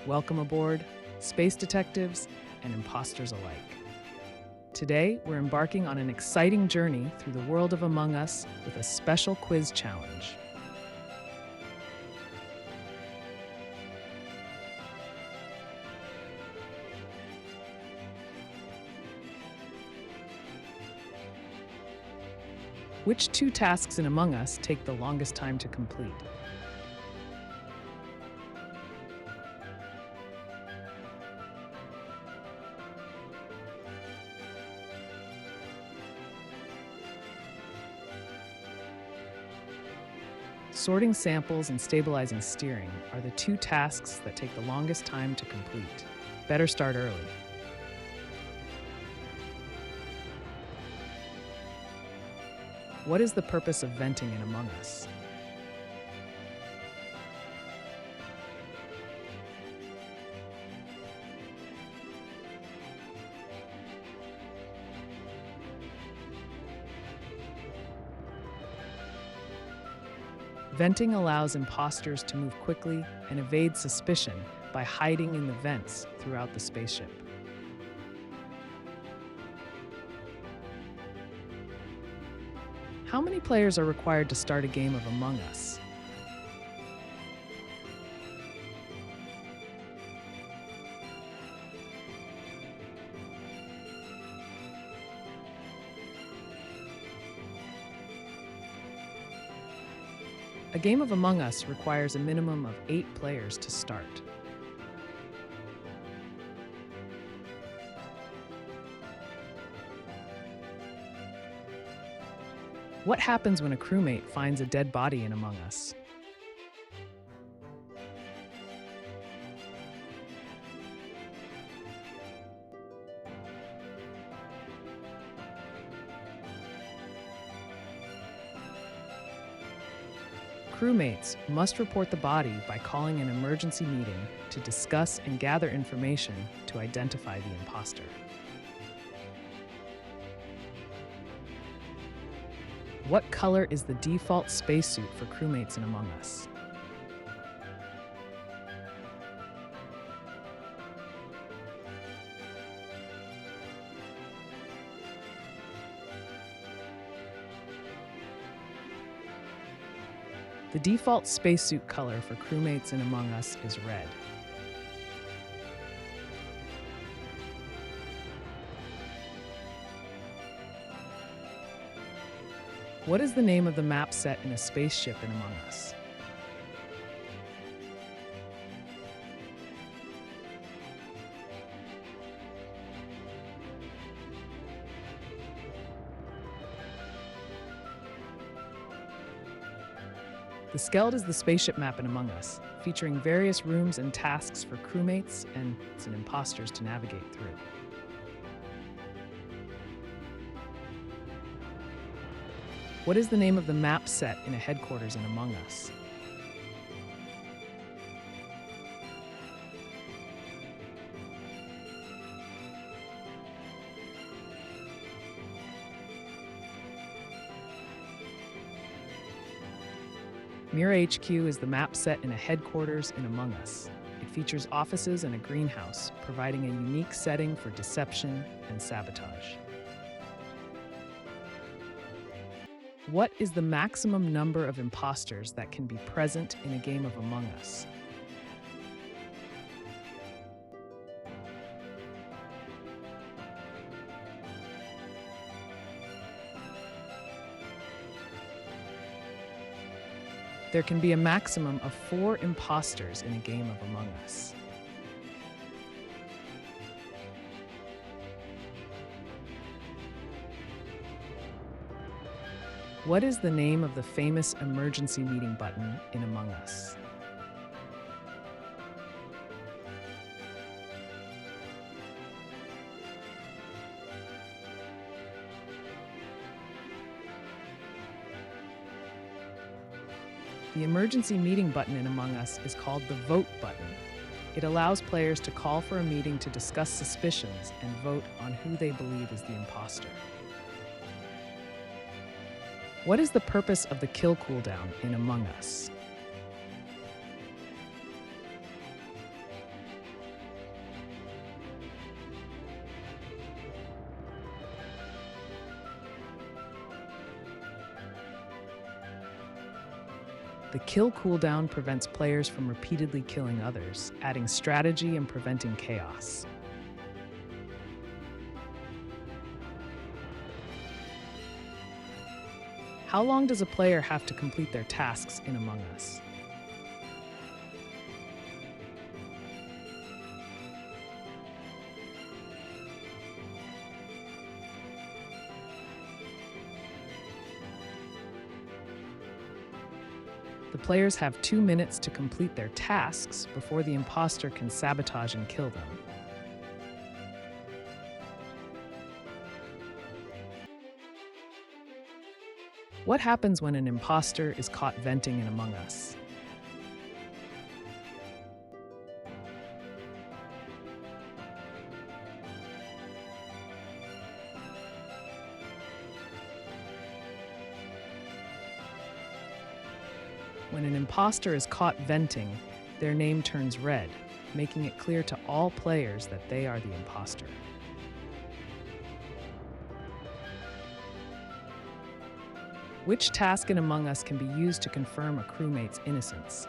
Welcome aboard, space detectives and imposters alike. Today, we're embarking on an exciting journey through the world of Among Us with a special quiz challenge. Which two tasks in Among Us take the longest time to complete? Sorting samples and stabilizing steering are the two tasks that take the longest time to complete. Better start early. What is the purpose of venting in Among Us? Venting allows imposters to move quickly and evade suspicion by hiding in the vents throughout the spaceship. How many players are required to start a game of Among Us? A game of Among Us requires a minimum of 8 players to start. What happens when a crewmate finds a dead body in Among Us? Crewmates must report the body by calling an emergency meeting to discuss and gather information to identify the imposter. What color is the default spacesuit for crewmates in Among Us? The default spacesuit color for crewmates in Among Us is red. What is the name of the map set in a spaceship in Among Us? The Skeld is the spaceship map in Among Us, featuring various rooms and tasks for crewmates and imposters to navigate through. What is the name of the map set in a headquarters in Among Us? Mira HQ is the map set in a headquarters in Among Us. It features offices and a greenhouse, providing a unique setting for deception and sabotage. What is the maximum number of imposters that can be present in a game of Among Us? There can be a maximum of 4 imposters in a game of Among Us. What is the name of the famous emergency meeting button in Among Us? The emergency meeting button in Among Us is called the Vote button. It allows players to call for a meeting to discuss suspicions and vote on who they believe is the imposter. What is the purpose of the kill cooldown in Among Us? The kill cooldown prevents players from repeatedly killing others, adding strategy and preventing chaos. How long does a player have to complete their tasks in Among Us? The players have 2 minutes to complete their tasks before the imposter can sabotage and kill them. What happens when an imposter is caught venting in Among Us? When an imposter is caught venting, their name turns red, making it clear to all players that they are the imposter. Which task in Among Us can be used to confirm a crewmate's innocence?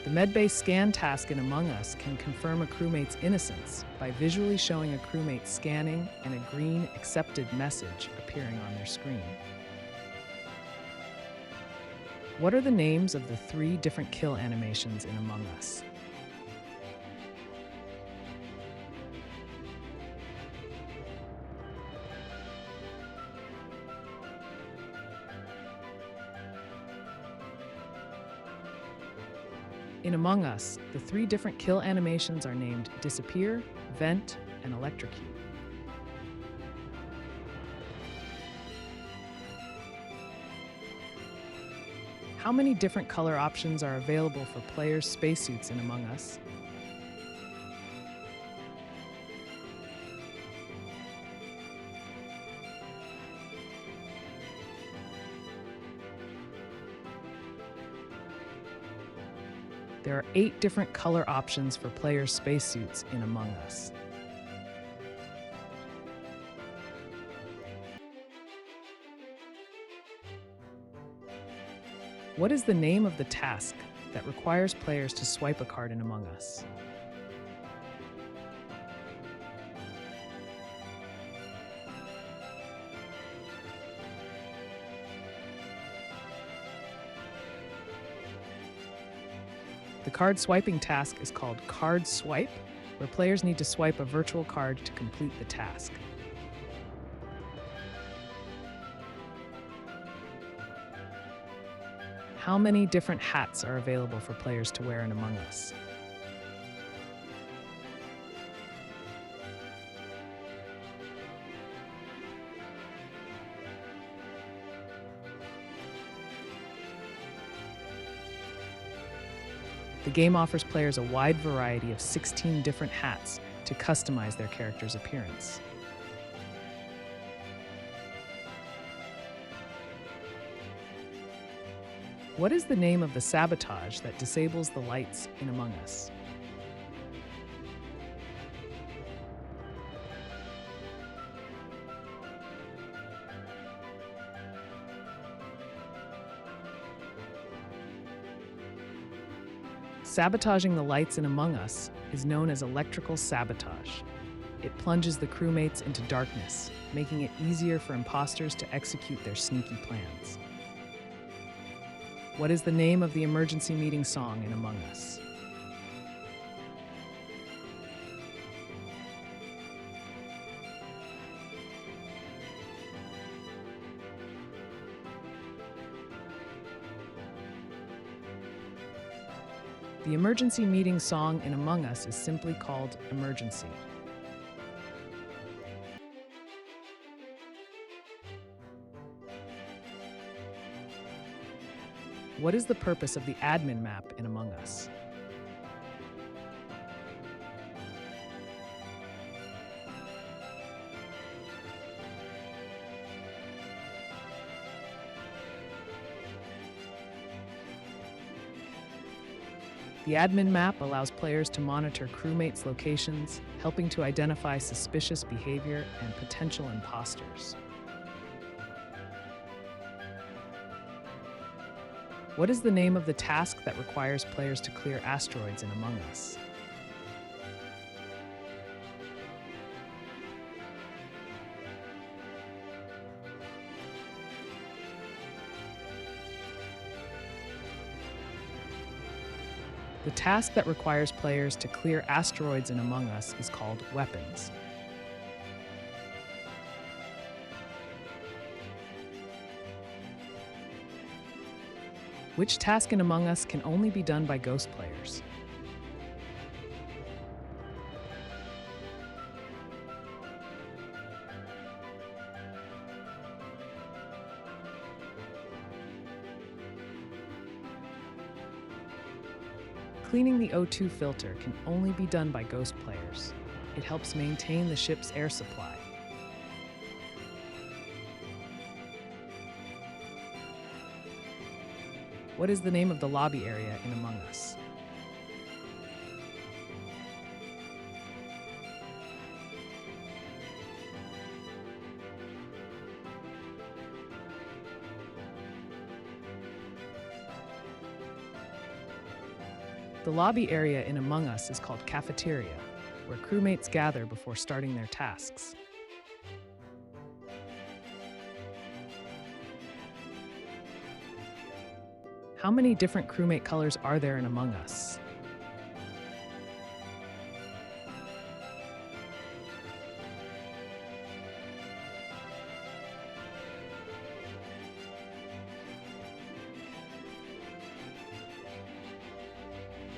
The medbay scan task in Among Us can confirm a crewmate's innocence by visually showing a crewmate scanning and a green accepted message appearing on their screen. What are the names of the 3 different kill animations in Among Us? In Among Us, the 3 different kill animations are named Disappear, Vent, and Electrocute. How many different color options are available for players' spacesuits in Among Us? There are 8 different color options for players' spacesuits in Among Us. What is the name of the task that requires players to swipe a card in Among Us? The card swiping task is called Card Swipe, where players need to swipe a virtual card to complete the task. How many different hats are available for players to wear in Among Us? The game offers players a wide variety of 16 different hats to customize their character's appearance. What is the name of the sabotage that disables the lights in Among Us? Sabotaging the lights in Among Us is known as electrical sabotage. It plunges the crewmates into darkness, making it easier for imposters to execute their sneaky plans. What is the name of the emergency meeting song in Among Us? The emergency meeting song in Among Us is simply called Emergency. What is the purpose of the admin map in Among Us? The admin map allows players to monitor crewmates' locations, helping to identify suspicious behavior and potential imposters. What is the name of the task that requires players to clear asteroids in Among Us? The task that requires players to clear asteroids in Among Us is called Weapons. Which task in Among Us can only be done by ghost players? Cleaning the O2 filter can only be done by ghost players. It helps maintain the ship's air supply. What is the name of the lobby area in Among Us? The lobby area in Among Us is called Cafeteria, where crewmates gather before starting their tasks. How many different crewmate colors are there in Among Us?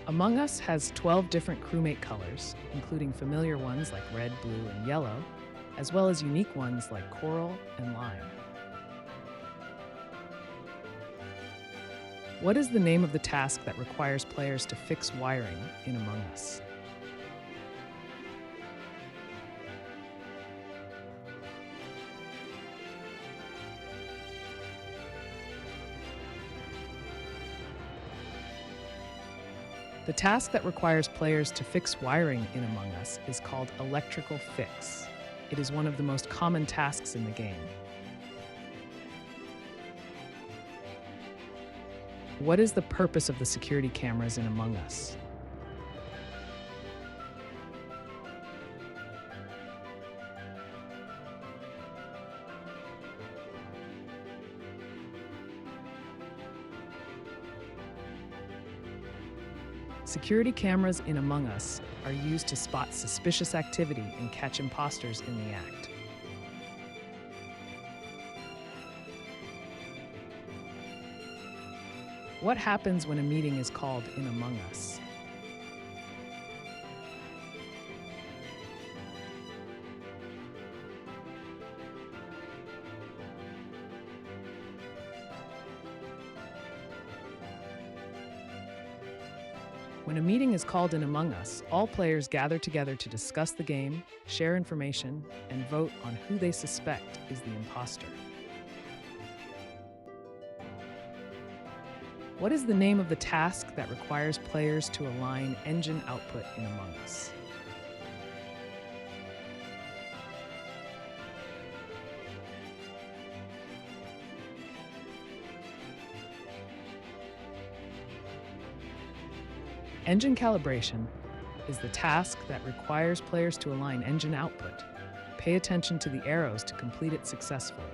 Among Us has 12 different crewmate colors, including familiar ones like red, blue, and yellow, as well as unique ones like coral and lime. What is the name of the task that requires players to fix wiring in Among Us? The task that requires players to fix wiring in Among Us is called Electrical Fix. It is one of the most common tasks in the game. What is the purpose of the security cameras in Among Us? Security cameras in Among Us are used to spot suspicious activity and catch imposters in the act. What happens when a meeting is called in Among Us? When a meeting is called in Among Us, all players gather together to discuss the game, share information, and vote on who they suspect is the imposter. What is the name of the task that requires players to align engine output in Among Us? Engine calibration is the task that requires players to align engine output. Pay attention to the arrows to complete it successfully.